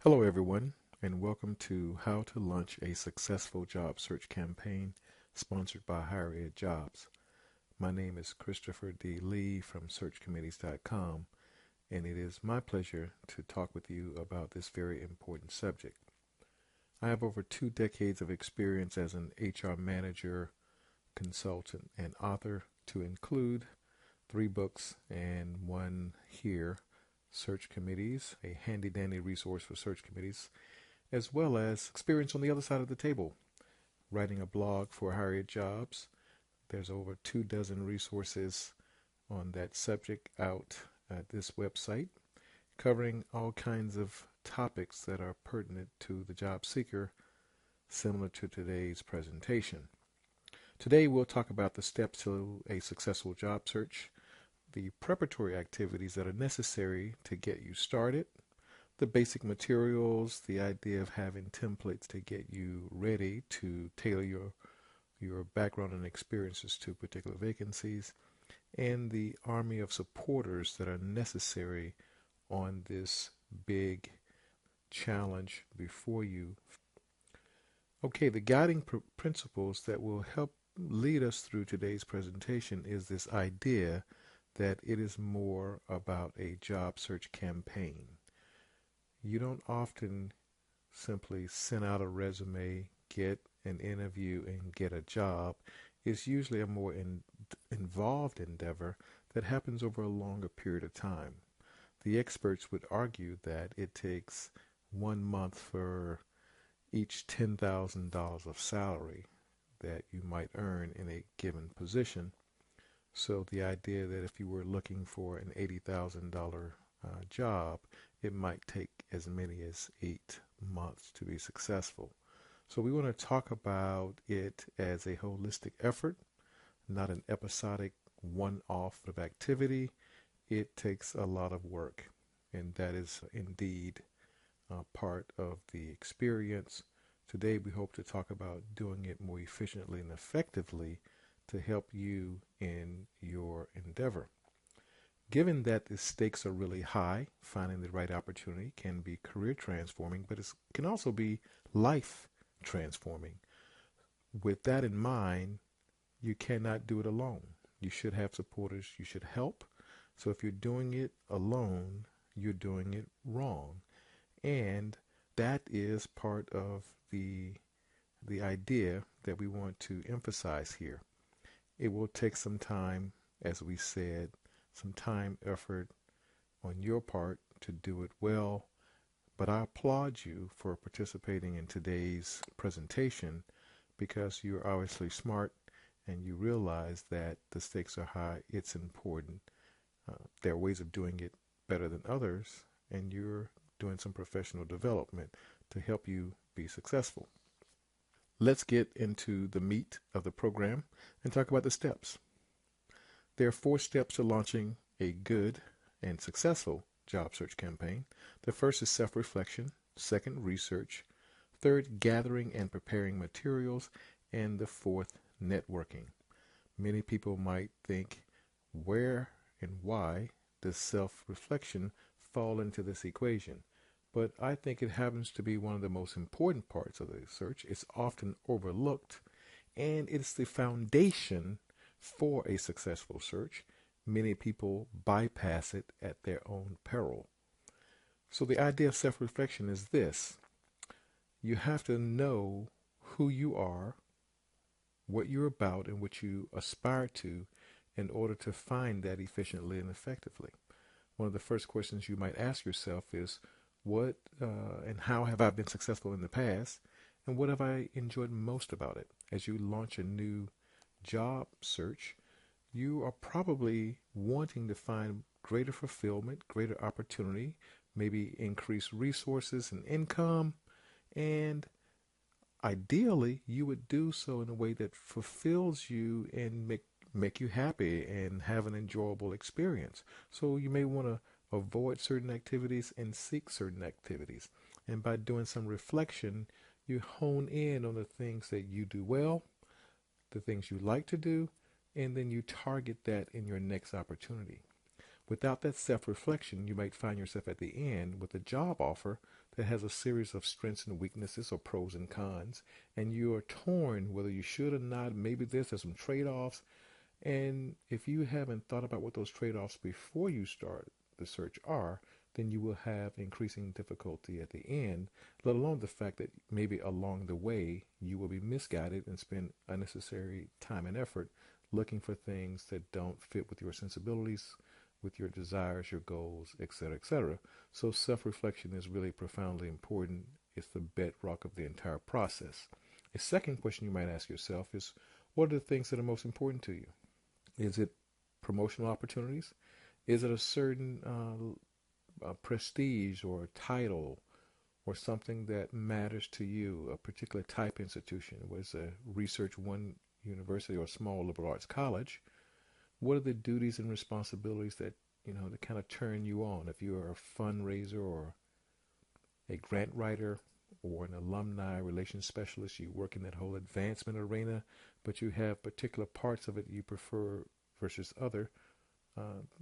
Hello, everyone, and welcome to How to Launch a Successful Job Search Campaign, sponsored by Higher Ed Jobs. My name is Christopher D. Lee from SearchCommittees.com, and it is my pleasure to talk with you about this very important subject. I have over 2 decades of experience as an HR manager, consultant, and author, to include 3 books and one here, Search Committees, a handy-dandy resource for search committees, as well as experience on the other side of the table, writing a blog for Higher Ed Jobs. There's over 2 dozen resources on that subject out at this website, covering all kinds of topics that are pertinent to the job seeker, similar to today's presentation. Today we'll talk about the steps to a successful job search, the preparatory activities that are necessary to get you started, the basic materials, the idea of having templates to get you ready to tailor your background and experiences to particular vacancies, and the army of supporters that are necessary on this big challenge before you. Okay, the guiding principles that will help lead us through today's presentation is this idea that it is more about a job search campaign. You don't often simply send out a resume, get an interview, and get a job. It's usually a more involved endeavor that happens over a longer period of time. The experts would argue that it takes 1 month for each $10,000 of salary that you might earn in a given position. So the idea that if you were looking for an $80,000 job, it might take as many as 8 months to be successful. So we want to talk about it as a holistic effort, not an episodic one-off of activity. It takes a lot of work, and that is indeed part of the experience. Today we hope to talk about doing it more efficiently and effectively to help you in your endeavor. Given that the stakes are really high, finding the right opportunity can be career transforming, but it can also be life transforming. With that in mind, you cannot do it alone. You should have supporters. You should help. So if you're doing it alone, you're doing it wrong. And that is part of the idea that we want to emphasize here. It will take some time, as we said, some time, effort on your part to do it well. But I applaud you for participating in today's presentation because you're obviously smart and you realize that the stakes are high. It's important. There are ways of doing it better than others, and you're doing some professional development to help you be successful. Let's get into the meat of the program and talk about the steps. There are 4 steps to launching a good and successful job search campaign. The first is self-reflection, second, research, third, gathering and preparing materials, and the fourth, networking. Many people might think, where and why does self-reflection fall into this equation? But I think it happens to be one of the most important parts of the search. It's often overlooked, and it's the foundation for a successful search. Many people bypass it at their own peril. So the idea of self-reflection is this. You have to know who you are, what you're about, and what you aspire to in order to find that efficiently and effectively. One of the first questions you might ask yourself is, what and how have I been successful in the past, and what have I enjoyed most about it? As you launch a new job search, you are probably wanting to find greater fulfillment, greater opportunity, maybe increased resources and income, and ideally you would do so in a way that fulfills you and make you happy and have an enjoyable experience. So you may want to avoid certain activities and seek certain activities. And by doing some reflection, you hone in on the things that you do well, the things you like to do, and then you target that in your next opportunity. Without that self-reflection, you might find yourself at the end with a job offer that has a series of strengths and weaknesses or pros and cons, and you are torn whether you should or not. Maybe there's some trade-offs, and if you haven't thought about what those trade-offs before you start the search are, then you will have increasing difficulty at the end, let alone the fact that maybe along the way you will be misguided and spend unnecessary time and effort looking for things that don't fit with your sensibilities, with your desires, your goals, etc., etc. So self-reflection is really profoundly important. It's the bedrock of the entire process. A second question you might ask yourself is, what are the things that are most important to you? Is it promotional opportunities? Is it a certain prestige or title or something that matters to you, a particular type institution? Was a research one university or small liberal arts college? What are the duties and responsibilities that, that kind of turn you on? If you're a fundraiser or a grant writer or an alumni relations specialist, you work in that whole advancement arena, but you have particular parts of it you prefer versus other.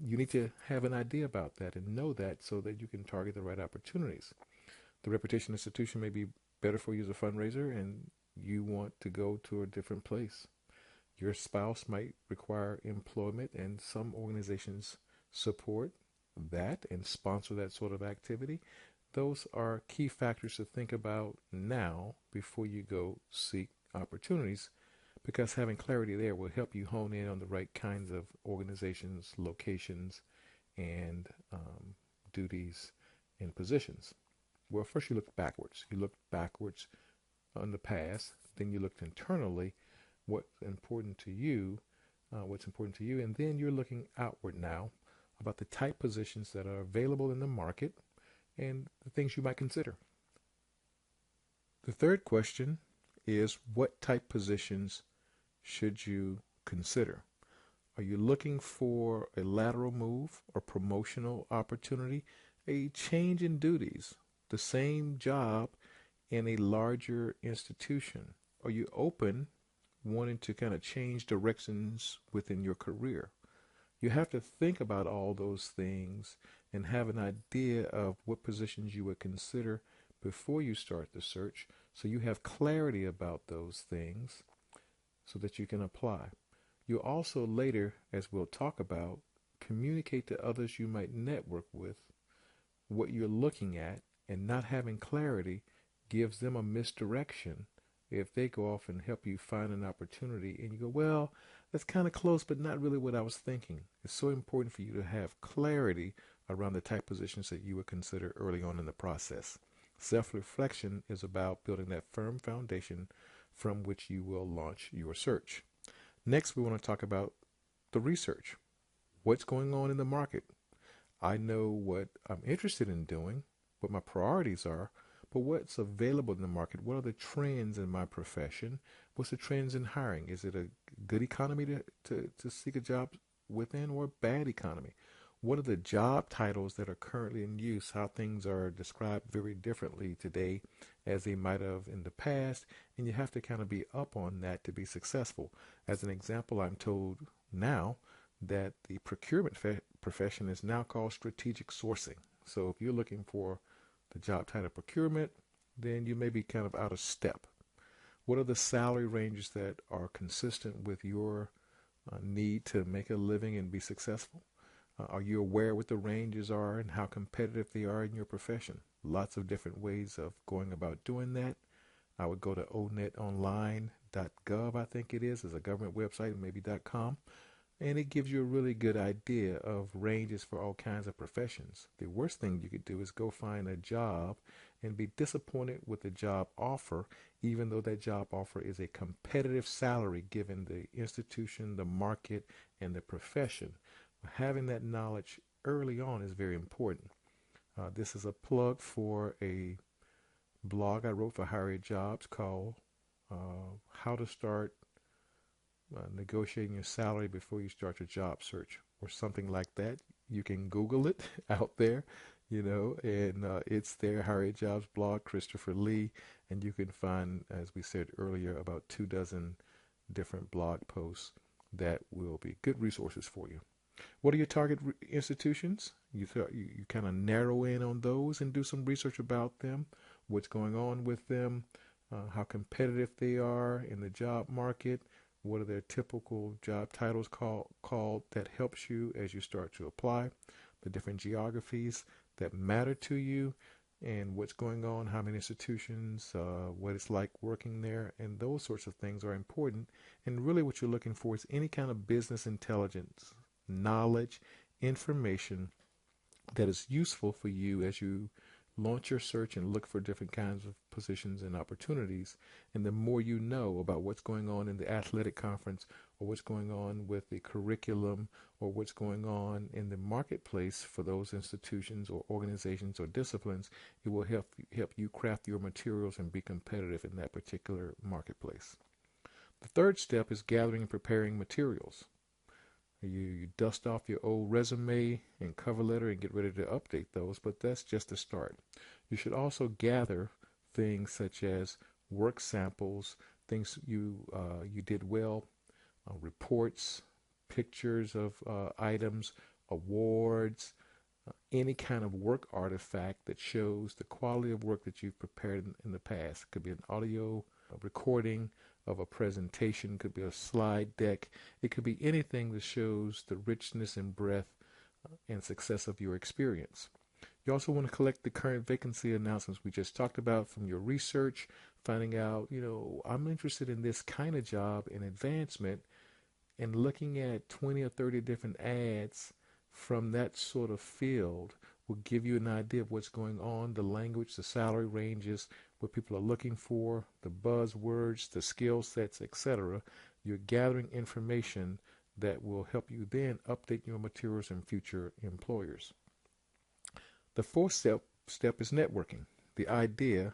You need to have an idea about that and know that so that you can target the right opportunities. The reputation institution may be better for you as a fundraiser and you want to go to a different place. Your spouse might require employment, and some organizations support that and sponsor that sort of activity. Those are key factors to think about now before you go seek opportunities, because having clarity there will help you hone in on the right kinds of organizations, locations, and duties and positions. Well, first you look backwards. You look backwards on the past, then you looked internally, what's important to you, and then you're looking outward now about the type positions that are available in the market and the things you might consider. The third question is, what type positions should you consider? Are you looking for a lateral move or promotional opportunity, a change in duties, the same job in a larger institution? Are you open, wanting to kind of change directions within your career? You have to think about all those things and have an idea of what positions you would consider before you start the search, so you have clarity about those things so that you can apply. You'll also later, as we'll talk about, communicate to others you might network with what you're looking at, and not having clarity gives them a misdirection if they go off and help you find an opportunity and you go, well, that's kind of close, but not really what I was thinking. It's so important for you to have clarity around the type positions that you would consider early on in the process. Self-reflection is about building that firm foundation from which you will launch your search. Next, we want to talk about the research. What's going on in the market? I know what I'm interested in doing, what my priorities are, but what's available in the market? What are the trends in my profession? What's the trends in hiring? Is it a good economy to seek a job within, or a bad economy? What are the job titles that are currently in use? How things are described very differently today as they might have in the past, and you have to kind of be up on that to be successful. As an example, I'm told now that the procurement profession is now called strategic sourcing. So if you're looking for the job title procurement, then you may be kind of out of step. What are the salary ranges that are consistent with your need to make a living and be successful? Are you aware what the ranges are and how competitive they are in your profession? Lots of different ways of going about doing that. I would go to onetonline.gov, I think it is a government website, maybe .com. And it gives you a really good idea of ranges for all kinds of professions. The worst thing you could do is go find a job and be disappointed with the job offer, even though that job offer is a competitive salary given the institution, the market, and the profession. Having that knowledge early on is very important. This is a plug for a blog I wrote for Higher Ed Jobs called How to Start Negotiating Your Salary Before You Start Your Job Search, or something like that. You can Google it out there, and it's there, Higher Ed Jobs blog, Christopher Lee, and you can find, as we said earlier, about 24 different blog posts that will be good resources for you. What are your target institutions? You kind of narrow in on those and do some research about them, what's going on with them, how competitive they are in the job market, what are their typical job titles called that helps you as you start to apply, the different geographies that matter to you, and what's going on, how many institutions, what it's like working there, and those sorts of things are important. And really what you're looking for is any kind of business intelligence, knowledge, information that is useful for you as you launch your search and look for different kinds of positions and opportunities. And the more you know about what's going on in the athletic conference, or what's going on with the curriculum, or what's going on in the marketplace for those institutions or organizations or disciplines, it will help you craft your materials and be competitive in that particular marketplace. The third step is gathering and preparing materials. You dust off your old resume and cover letter and get ready to update those, but that's just a start. You should also gather things such as work samples, things you did well, reports, pictures of items, awards, any kind of work artifact that shows the quality of work that you've prepared in the past. It could be an audio recording of a presentation, could be a slide deck. It could be anything that shows the richness and breadth and success of your experience. You also want to collect the current vacancy announcements we just talked about from your research, finding out, I'm interested in this kind of job in advancement, and looking at 20 or 30 different ads from that sort of field will give you an idea of what's going on, the language, the salary ranges, what people are looking for, the buzzwords, the skill sets, etc. You're gathering information that will help you then update your materials and future employers. The fourth step is networking. The idea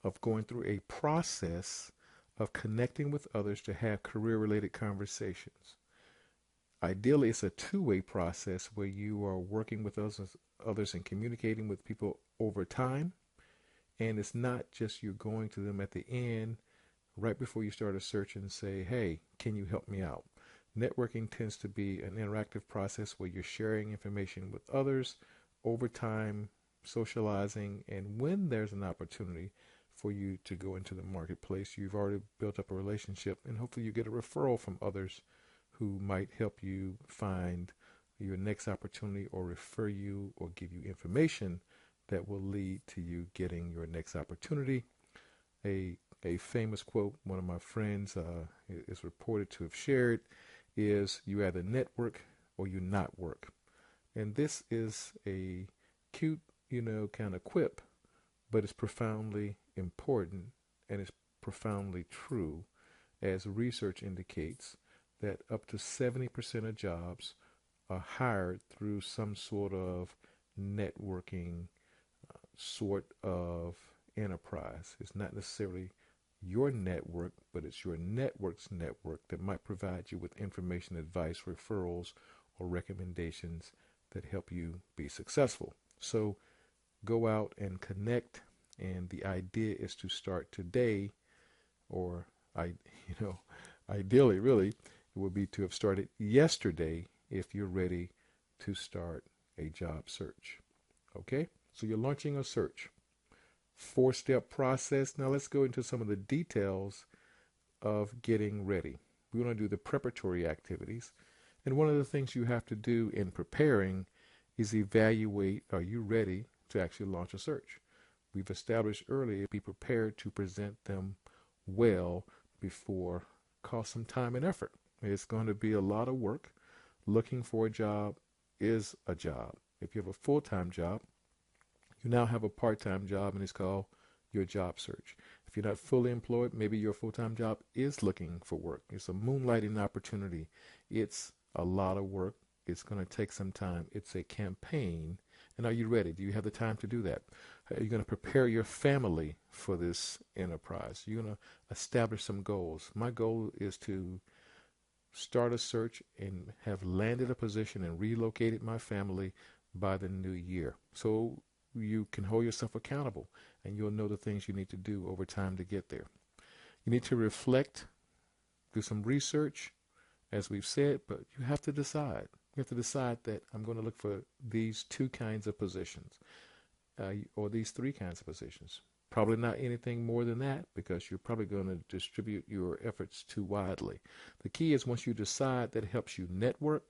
of going through a process of connecting with others to have career-related conversations. Ideally, it's a two-way process where you are working with others and communicating with people over time. And it's not just you going to them at the end, right before you start a search, and say, hey, can you help me out? Networking tends to be an interactive process where you're sharing information with others over time, socializing, and when there's an opportunity for you to go into the marketplace, you've already built up a relationship, and hopefully you get a referral from others who might help you find your next opportunity, or refer you or give you information that will lead to you getting your next opportunity. A famous quote one of my friends is reported to have shared is, you either network or you not work. And this is a cute, kind of quip, but it's profoundly important, and it's profoundly true, as research indicates that up to 70% of jobs are hired through some sort of networking sort of enterprise. It's not necessarily your network, but it's your network's network that might provide you with information, advice, referrals, or recommendations that help you be successful. So go out and connect, and the idea is to start today, or ideally, really, it would be to have started yesterday if you're ready to start a job search. Okay? So you're launching a search. 4-step process. Now let's go into some of the details of getting ready. We want to do the preparatory activities. And one of the things you have to do in preparing is evaluate, are you ready to actually launch a search? We've established earlier, be prepared to present them well before, cost some time and effort. It's going to be a lot of work. Looking for a job is a job. If you have a full-time job, you now have a part-time job, and it's called your job search. If you're not fully employed, maybe your full-time job is looking for work. It's a moonlighting opportunity. It's a lot of work. It's going to take some time. It's a campaign. And are you ready? Do you have the time to do that? Are you going to prepare your family for this enterprise? You're going to establish some goals. My goal is to start a search and have landed a position and relocated my family by the new year. So you can hold yourself accountable, and you'll know the things you need to do over time to get there. You need to reflect, do some research, as we've said, but you have to decide. You have to decide that I'm going to look for these two kinds of positions, or these three kinds of positions. Probably not anything more than that, because you're probably going to distribute your efforts too widely. The key is, once you decide, that it helps you network,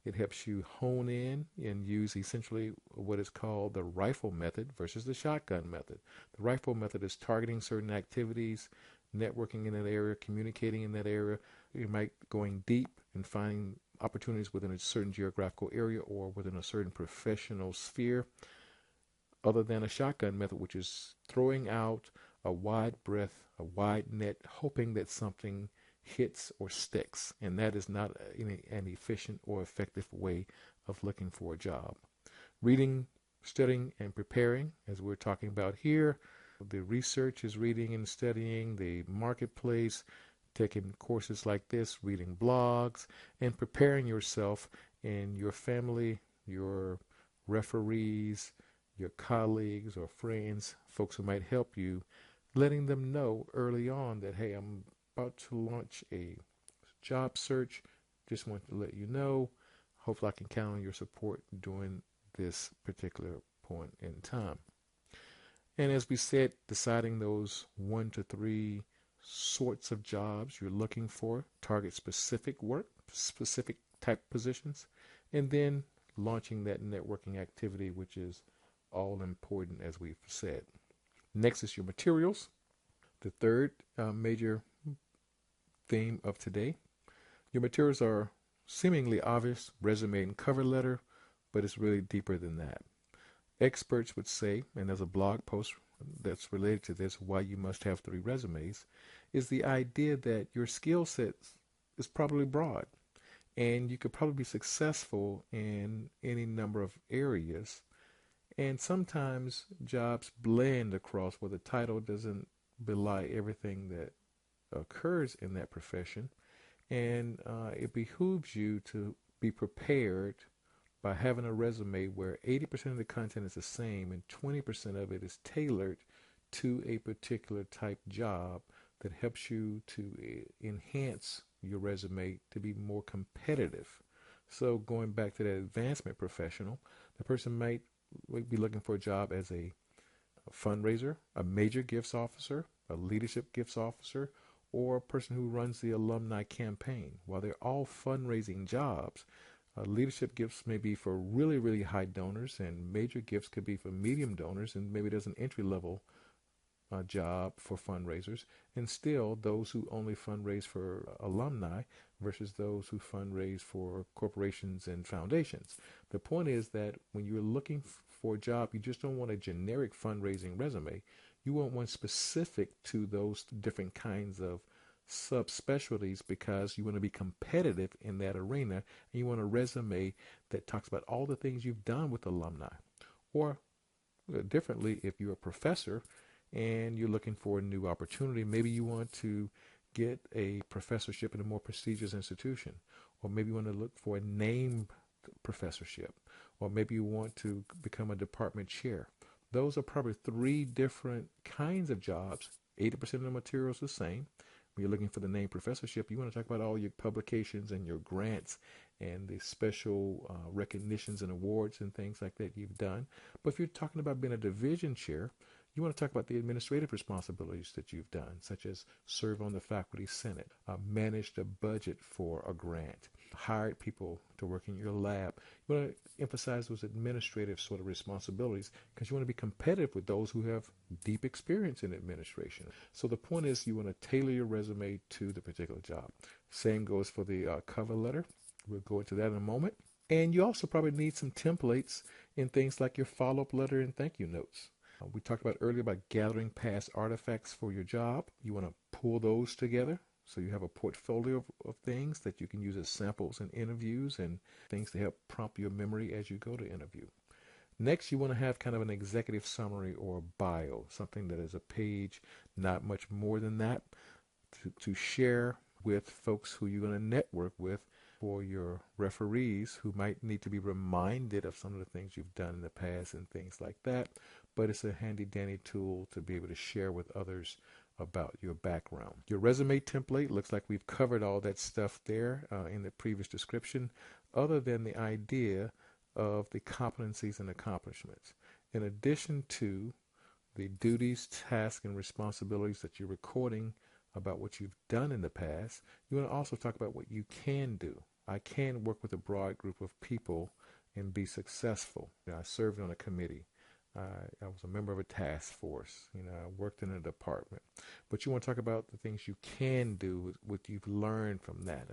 it helps you hone in and use essentially what is called the rifle method versus the shotgun method. The rifle method is targeting certain activities, networking in that area, communicating in that area. You might going deep and finding opportunities within a certain geographical area or within a certain professional sphere, other than a shotgun method, which is throwing out a wide breadth, a wide net, hoping that something hits or sticks. And that is not an efficient or effective way of looking for a job. Reading, studying, and preparing, as we're talking about here. The research is reading and studying, the marketplace, taking courses like this, reading blogs, and preparing yourself and your family, your referees, your colleagues or friends, folks who might help you, letting them know early on that, hey, I'm about to launch a job search. Just want to let you know. Hopefully I can count on your support during this particular point in time. And as we said, deciding those 1 to 3 sorts of jobs you're looking for, target specific work, specific type positions, and then launching that networking activity, which is all important, as we've said. Next is your materials, the third major theme of today. Your materials are seemingly obvious, resume and cover letter, but it's really deeper than that. Experts would say, and there's a blog post that's related to this, why you must have 3 resumes, is the idea that your skill set is probably broad, and you could probably be successful in any number of areas. And sometimes jobs blend across where the title doesn't belie everything that occurs in that profession. And it behooves you to be prepared by having a resume where 80% of the content is the same and 20% of it is tailored to a particular type job that helps you to enhance your resume to be more competitive. So going back to that advancement professional, the person might be looking for a job as a fundraiser, a major gifts officer, a leadership gifts officer, or a person who runs the alumni campaign. While they're all fundraising jobs, leadership gifts may be for really, really high donors, and major gifts could be for medium donors, and maybe there's an entry-level job for fundraisers, and still those who only fundraise for alumni versus those who fundraise for corporations and foundations. The point is that when you're looking for a job, you just don't want a generic fundraising resume. You want one specific to those different kinds of subspecialties, because you want to be competitive in that arena, and you want a resume that talks about all the things you've done with alumni. Or differently, if you're a professor and you're looking for a new opportunity, maybe you want to get a professorship in a more prestigious institution, or maybe you want to look for a named professorship, or maybe you want to become a department chair. Those are probably 3 different kinds of jobs. 80% of the material is the same. When you're looking for the named professorship, you want to talk about all your publications and your grants and the special recognitions and awards and things like that you've done. But if you're talking about being a division chair, you want to talk about the administrative responsibilities that you've done, such as serve on the faculty senate, managed a budget for a grant, hired people to work in your lab. You want to emphasize those administrative sort of responsibilities, because you want to be competitive with those who have deep experience in administration. So the point is, you want to tailor your resume to the particular job. Same goes for the cover letter. We'll go into that in a moment. And you also probably need some templates in things like your follow-up letter and thank you notes. We talked about earlier about gathering past artifacts for your job. You want to pull those together so you have a portfolio of things that you can use as samples in interviews and things to help prompt your memory as you go to interview. Next, you want to have kind of an executive summary or bio, something that is a page, not much more than that, to share with folks who you're going to network with, for your referees who might need to be reminded of some of the things you've done in the past and things like that. But it's a handy dandy tool to be able to share with others about your background. Your resume template looks like we've covered all that stuff there in the previous description. other than the idea of the competencies and accomplishments. In addition to the duties, tasks, and responsibilities that you're recording about what you've done in the past, you want to also talk about what you can do. I can work with a broad group of people and be successful. I served on a committee. I was a member of a task force. I worked in a department. But you want to talk about the things you can do, what you've learned from that.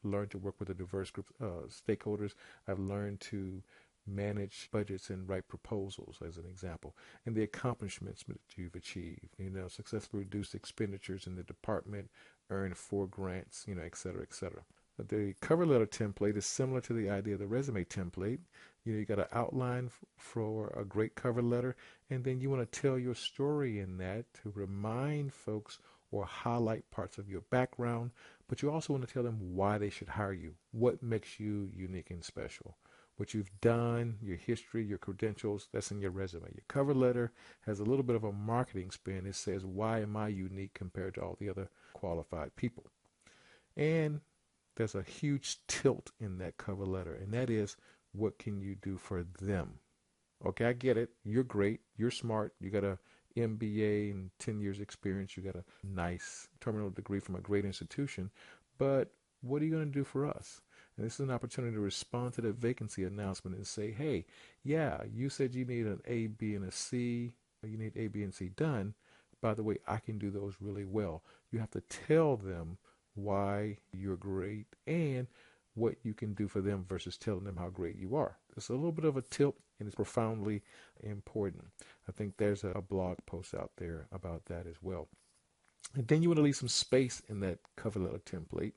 Learned to work with a diverse group of stakeholders. I've learned to manage budgets and write proposals, as an example, and the accomplishments that you've achieved. Successfully reduced expenditures in the department, earned 4 grants, et cetera, et cetera. The cover letter template is similar to the idea of the resume template. You got an outline for a great cover letter, and then you want to tell your story in that to remind folks or highlight parts of your background, but you also want to tell them why they should hire you, what makes you unique and special. What you've done, your history, your credentials, that's in your resume. Your cover letter has a little bit of a marketing spin. It says, why am I unique compared to all the other qualified people? And there's a huge tilt in that cover letter, and that is, what can you do for them? Okay, I get it. You're great. You're smart. You got a MBA and 10 years experience. You got a nice terminal degree from a great institution. But what are you going to do for us? And this is an opportunity to respond to that vacancy announcement and say, hey, yeah, you said you need an A, B, and a C. You need A, B, and C done. By the way, I can do those really well. You have to tell them why you're great and what you can do for them versus telling them how great you are. It's a little bit of a tilt, and it's profoundly important. I think there's a blog post out there about that as well. And then you want to leave some space in that cover letter template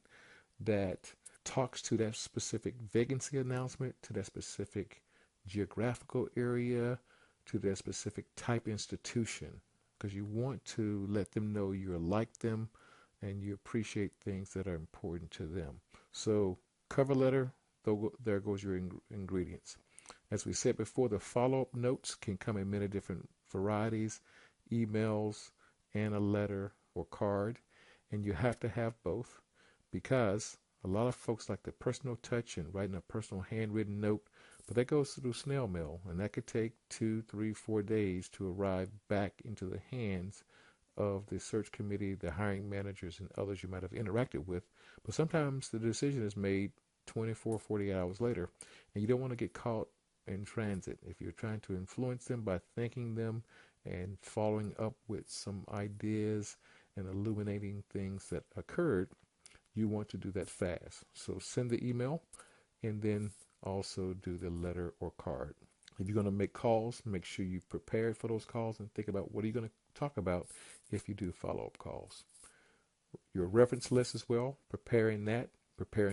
that talks to that specific vacancy announcement, to that specific geographical area, to that specific type institution, because you want to let them know you're like them and you appreciate things that are important to them. So cover letter, there goes your ingredients. As we said before, the follow-up notes can come in many different varieties, emails and a letter or card, and you have to have both, because a lot of folks like the personal touch and writing a personal handwritten note, but that goes through snail mail, and that could take 2, 3, 4 days to arrive back into the hands of the search committee, the hiring managers, and others you might have interacted with. But sometimes the decision is made 24, 48 hours later, and you don't want to get caught in transit. If you're trying to influence them by thanking them and following up with some ideas and illuminating things that occurred, you want to do that fast. So send the email and then also do the letter or card. If you're going to make calls, make sure you prepare for those calls and think about what are you going to talk about if you do follow-up calls. Your reference list as well, preparing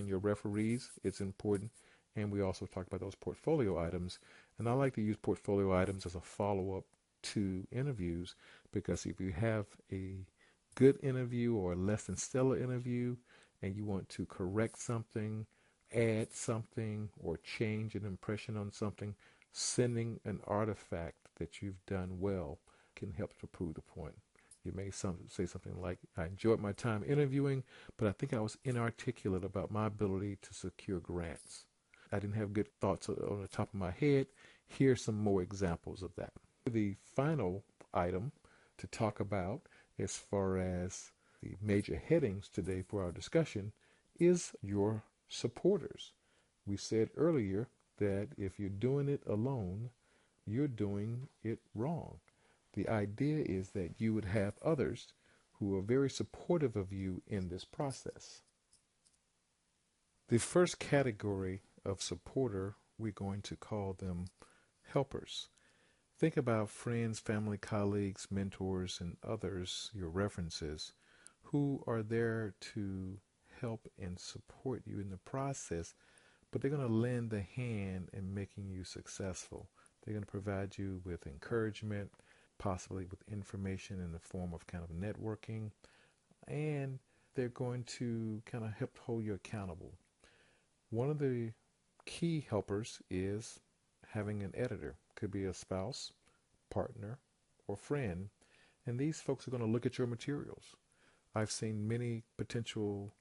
your referees, it's important. And we also talked about those portfolio items. And I like to use portfolio items as a follow-up to interviews, because if you have a good interview or a less than stellar interview and you want to correct something, add something, or change an impression on something, sending an artifact that you've done well can help to prove the point. You may say something like, I enjoyed my time interviewing, but I think I was inarticulate about my ability to secure grants. I didn't have good thoughts on the top of my head. Here's some more examples of that. The final item to talk about, as far as the major headings today for our discussion, is your supporters. We said earlier that if you're doing it alone, you're doing it wrong. The idea is that you would have others who are very supportive of you in this process. The first category of supporter, we're going to call them helpers. Think about friends, family, colleagues, mentors, and others, your references, who are there to help and support you in the process, but they're going to lend a hand in making you successful. They're going to provide you with encouragement, possibly with information in the form of kind of networking, and they're going to kind of help hold you accountable. One of the key helpers is having an editor. Could be a spouse, partner, or friend, and these folks are going to look at your materials. I've seen many potential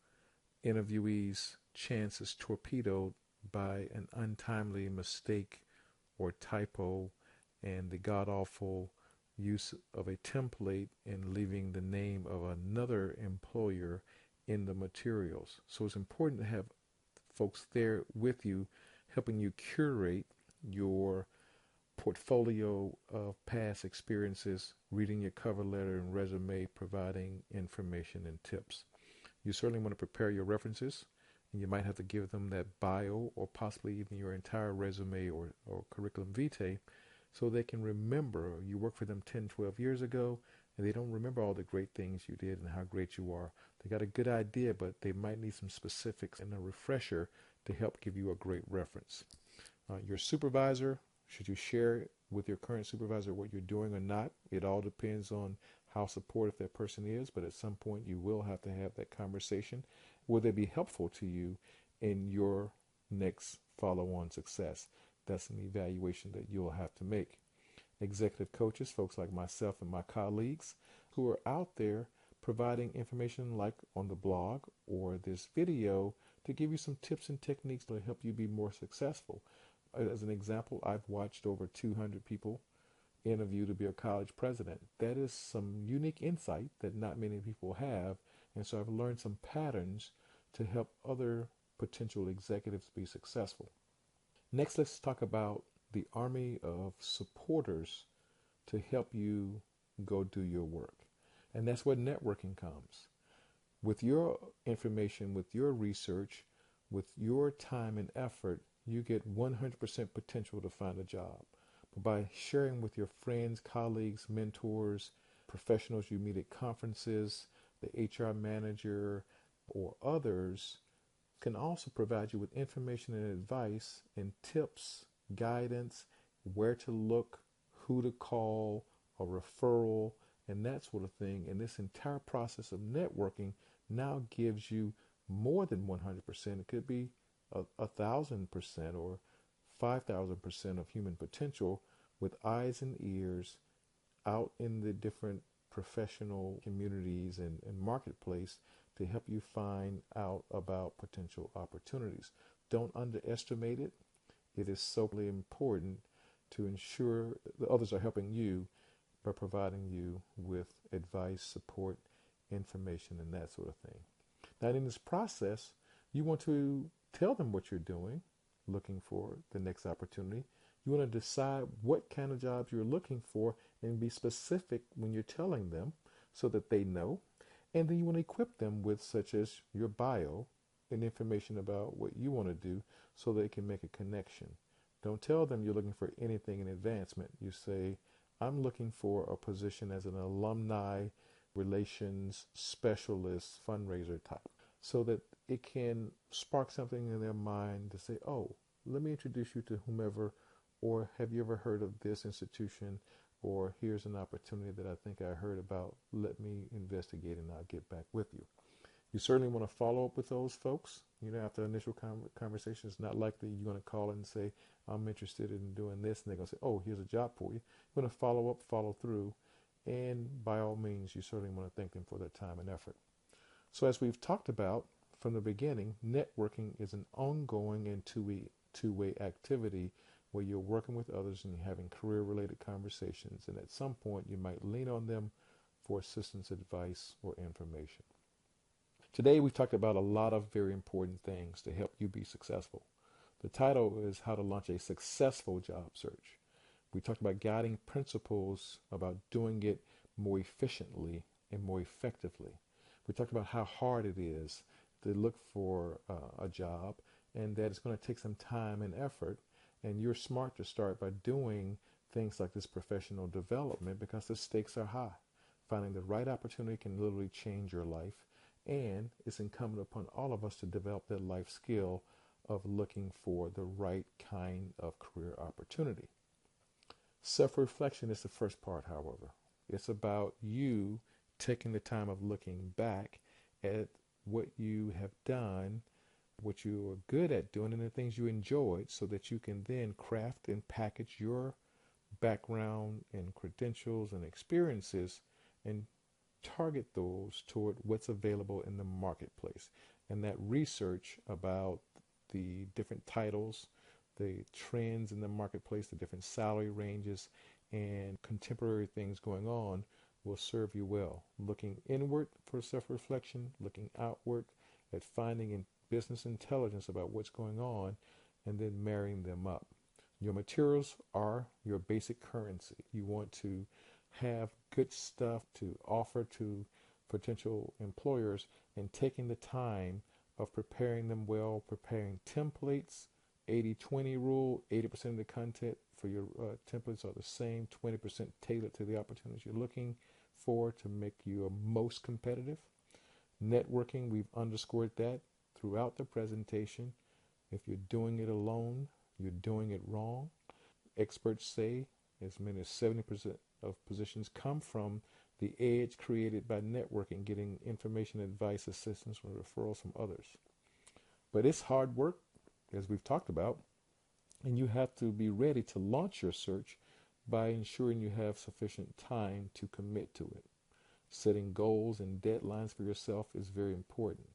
interviewees' chances torpedoed by an untimely mistake or typo and the god awful use of a template and leaving the name of another employer in the materials. So it's important to have folks there with you, helping you curate your portfolio of past experiences, reading your cover letter and resume, providing information and tips. You certainly want to prepare your references, and you might have to give them that bio or possibly even your entire resume or curriculum vitae so they can remember you worked for them 10, 12 years ago, and they don't remember all the great things you did and how great you are. They got a good idea, but they might need some specifics and a refresher to help give you a great reference. Your supervisor, should you share with your current supervisor what you're doing or not? It all depends on how supportive that person is, but at some point you will have to have that conversation. Will they be helpful to you in your next follow-on success? That's an evaluation that you'll have to make. Executive coaches, folks like myself and my colleagues who are out there providing information like on the blog or this video to give you some tips and techniques to help you be more successful. As an example, I've watched over 200 people interview to be a college president. That is some unique insight that not many people have. And so I've learned some patterns to help other potential executives be successful. Next, let's talk about the army of supporters to help you go do your work. And that's where networking comes. With your information, with your research, with your time and effort, you get 100% potential to find a job. But by sharing with your friends, colleagues, mentors, professionals you meet at conferences, the HR manager, or others, can also provide you with information and advice and tips, guidance, where to look, who to call, a referral, and that sort of thing. And this entire process of networking now gives you more than 100%. It could be 1,000% or 5,000% of human potential with eyes and ears out in the different professional communities and marketplace to help you find out about potential opportunities. Don't underestimate it. It is so important to ensure that others are helping you by providing you with advice, support, information, and that sort of thing. Now, in this process, you want to tell them what you're doing, looking for the next opportunity. You want to decide what kind of jobs you're looking for and be specific when you're telling them so that they know. And then you want to equip them with such as your bio and information about what you want to do so they can make a connection. Don't tell them you're looking for anything in advancement. You say, I'm looking for a position as an alumni relations specialist fundraiser type, so that it can spark something in their mind to say, oh, let me introduce you to whomever, or have you ever heard of this institution, or here's an opportunity that I think I heard about. Let me investigate and I'll get back with you. You certainly want to follow up with those folks. After initial conversation, it's not likely you're going to call and say, I'm interested in doing this. And they're going to say, oh, here's a job for you. You're going to follow up, follow through. And by all means, you certainly want to thank them for their time and effort. So as we've talked about from the beginning, networking is an ongoing and two-way activity where you're working with others and you're having career-related conversations. And at some point, you might lean on them for assistance, advice, or information. Today, we've talked about a lot of very important things to help you be successful. The title is How to Launch a Successful Job Search. We talked about guiding principles about doing it more efficiently and more effectively. We talked about how hard it is to look for a job and that it's going to take some time and effort. And you're smart to start by doing things like this professional development because the stakes are high. Finding the right opportunity can literally change your life. And it's incumbent upon all of us to develop that life skill of looking for the right kind of career opportunity. Self-reflection is the first part, however. It's about you taking the time of looking back at what you have done, what you are good at doing, and the things you enjoyed so that you can then craft and package your background and credentials and experiences and target those toward what's available in the marketplace. And that research about the different titles, the trends in the marketplace, the different salary ranges, and contemporary things going on will serve you well. Looking inward for self-reflection, looking outward at finding in business intelligence about what's going on, and then marrying them up. Your materials are your basic currency. You want to have good stuff to offer to potential employers and taking the time of preparing them well, preparing templates, 80-20 rule, 80% of the content for your templates are the same, 20% tailored to the opportunities you're looking for to make you most competitive. Networking, we've underscored that throughout the presentation. If you're doing it alone, you're doing it wrong. Experts say as many as 70% of positions come from the edge created by networking, getting information, advice, assistance, or referrals from others. But it's hard work, as we've talked about, and you have to be ready to launch your search by ensuring you have sufficient time to commit to it. Setting goals and deadlines for yourself is very important.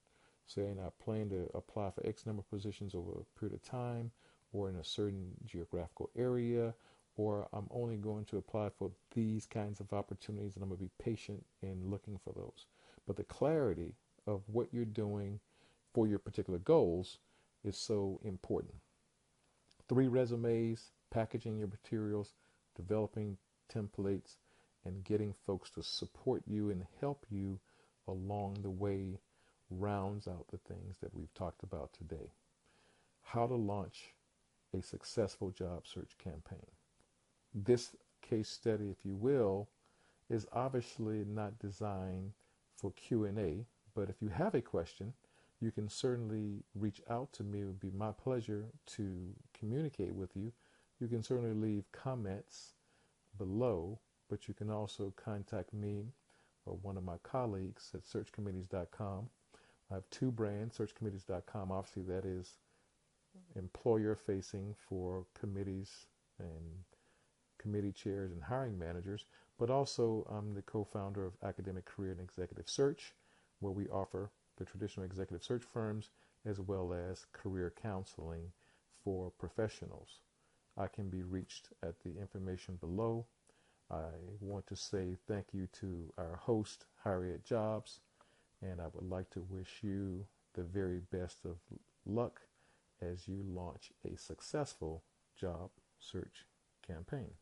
Saying I plan to apply for X number of positions over a period of time, or in a certain geographical area, or I'm only going to apply for these kinds of opportunities and I'm going to be patient in looking for those. But the clarity of what you're doing for your particular goals is so important. 3 resumes, packaging your materials, developing templates, and getting folks to support you and help you along the way rounds out the things that we've talked about today. How to launch a successful job search campaign. This case study, if you will, is obviously not designed for Q&A, but if you have a question, you can certainly reach out to me. It would be my pleasure to communicate with you. You can certainly leave comments below, but you can also contact me or one of my colleagues at searchcommittees.com. I have 2 brands, searchcommittees.com. Obviously, that is employer facing for committees and committee chairs and hiring managers, but also I'm the co-founder of Academic Career and Executive Search, where we offer the traditional executive search firms as well as career counseling for professionals. I can be reached at the information below. I want to say thank you to our host, Harriet Jobs, and I would like to wish you the very best of luck as you launch a successful job search campaign.